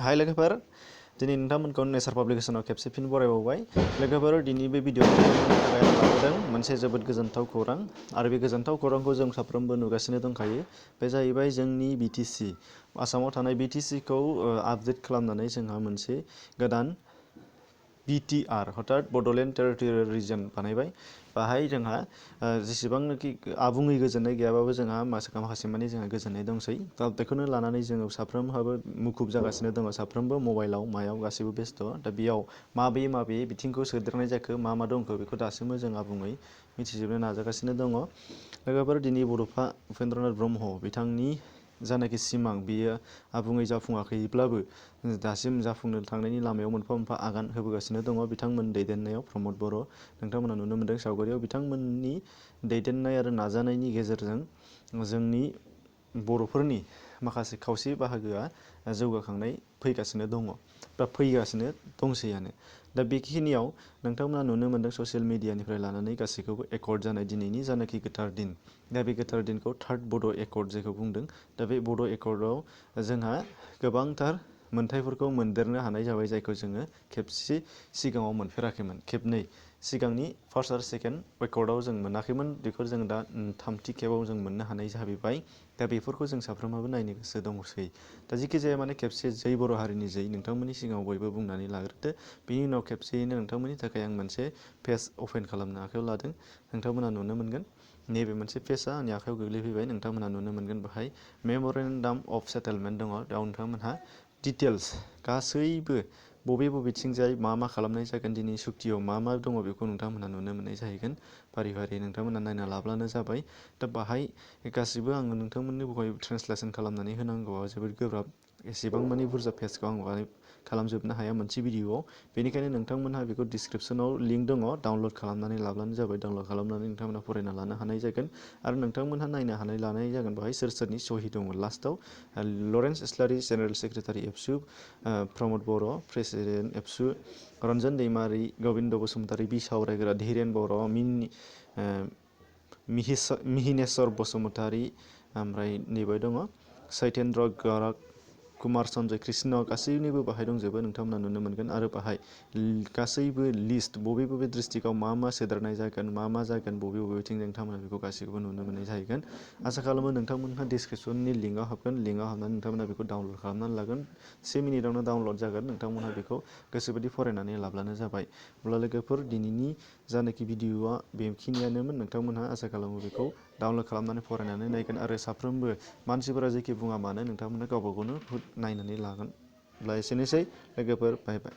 हाय लोगोफोर दिनै नोंथांमोनखौ नेचार पाब्लिकेशनाव खेबसे फिन बरायबावबाय लोगोफोर दिनै बे भिडिअखौ थाखाय लाबोदों मोनसे जोबोद गोजोनथाव खौरां आरो बे गोजोनथाव खौरांखौ जों साफ्रोमबो नुगासिनो दंखायो बे जाहैबाय जोंनि बिटिसि आसामाव थानाय बिटिसिखौ आपडेट खालामनानै जोंहा मोनसे गोदान BTR अर्थात बड'लेण्ड टेरिटरियेल रिजन बानायबाय बाहाय जोंहा जेसेबांनाखि आबुङै गोजोननाय गैयाबाबो जोंहा माखासे माने जोंहा गोजोननाय दंसै दा बेखौनो लानानै जोङो साफ्रोमहाबो मुखुब जागासिनो दङ साफ्रोमबो मबाइलाव मायाव गासैबो बेस्थ' दा बेयाव माबे बिथिंखौ सोदेरनाय जाखो मा दंखो बेखौ दासिमबो जों आबुङै मिथिजोबनो नाजागासिनो दङ लोगोफोर दिनै बड'फा उपेन्द्रनाथ ब्रह्म बिथांनि जानाखि सिमां बियो आबुङै जाफुङाखैब्लाबो दासिम जाफुंनो थांनायनि लामायाव मोनफा मोनफा आगान होबोगासिनो दङ बिथांमोन दैदेननायाव प्रमद बर' नोंथांमोना नुनो मोन्दों सावगारियाव बिथांमोननि दैदेननाय आरो नाजानायनि गेजेरजों जोंनि बर'फोरनि माखासे खावसे बाहागोआ जौगाखांनाय फैगासिनो दङ बा फैगासिनो दंसैयानो दा बेखिनियाव नोंथांमोना नुनो मोन्दों ससियेल मिडियानिफ्राय लानानै गासैखौबो एकर्ड जानाय दिनैनि जानाखि गोथार दिन दा बे गोथार दिनखौ थार्ड बड' एकर्ड जेखौ बुंदों दा बे बड' एकर्डआव जोंहा गोबांथार मोनथायफोरखौ मोनदेरनो हानाय जाबाय जायखौ जोङो खेबसे सिगाङाव मोनफेराखैमोन खेबनै सिगांनि फार्स्ट आरो सेकेन्ड एकर्डआव जों मोनाखैमोन बेखौ जों दा थामथि खेबाव जों मोननो हानाय जाहैबाय दा बेफोरखौ जों साफ्रोमहाबो नायनो गोसो दंसै दा जिखि जाया माने खेबसे जै बर' हारिनि जै नोंथांमोननि सिगाङाव बयबो बुंनानै लाग्रोदो बेनि उनाव खेबसेयैनो नोंथांमोननि थाखाय आं मोनसे पेज अपेन खालामनो आखायाव लादों नोंथांमोना नुनो मोनगोन नैबे मोनसे पेजआ आंनि आखायाव गोग्लैफैबाय नोंथांमोना नुनो मोनगोन बेहाय मेम'रेन्डाम अफ सेटेलमेन्ट दङ बेयाव नोंथांमोनहा डिटेल्स गासैबो बबेथिंजाय मा खालामनाय जागोन दिनै सुक्तियाव मा दङ बेखौ नोंथांमोना नुनो मोननाय जाहैगोन फारि फारि नोंथांमोना नायना लाब्लानो जाबाय दा बाहाय गासिबो आङो नोंथांमोननि बहाय ट्रेन्सलेसन खालामनानै होनांगौआ जोबोद गोब्राब एसेबां मानि बुरजा पेजखौ आं खालामजोबनो हाया मोनसे भिडिअआव बेनिखायनो नोंथांमोनहा बेखौ डिसक्रिपसनाव लिंक दङ डाउनलड खालामनानै लाब्लानो जाबाय डाउनलड खालामनानै नोंथांमोना फरायना लानो हानाय जागोन आरो नोंथांमोनहा नायनो हानाय लानाय जागोन बेहाय सोरनि सहि दङ लास्टआव लरेन्स इस्लारि जेनेरेल सेक्रेटारि एबसु प्रमद बर' प्रेसिडेन्ट एबसु रन्जन दैमारि गबिन्द बसुमतारि बिसावरायग्रा धीरेन बर' मिहिनेश्वर बसुमतारि ओमफ्राय नैबे दङ सैतेन्द्र गरक कुमार सन्जय कृष्ण गासैनिबो बाहाय दंजोबो नोंथांमोना नुनो मोनगोन आरो बाहाय गासैबो लिस्ट बबे डिस्ट्रिक्टआव मा सोदेरनाय जागोन मा जागोन बबेथिं नोंथांमोना बेखौ गासैखौबो नुनो मोननाय जाहैगोन आसा खालामो नोंथांमोनहा डिसक्रिपसननि लिंकआव हाबगोन लिंकआव हाबनानै नोंथांमोना बेखौ डाउनलड खालामनानै लागोन 1 मिनिटावनो डाउनलड जागोन नोंथांमोनहा बेखौ गोसोबायदि फरायनानै लाब्लानो जाबाय अब्ला लोगोफोर दिनैनि जानाखि भिडिअआ बेखिनियानोमोन नोंथांमोनहा आसा खालामो बेखौ डाउनलड खालामनानै फरायनानै नायगोन आरो साफ्रोमबो मानसिफोरा जेखि बुङा मानो नोंथांमोना गावबा गावनो नायनानै लागोन अब्ला एसेनोसै लोगोफोर बाय बाय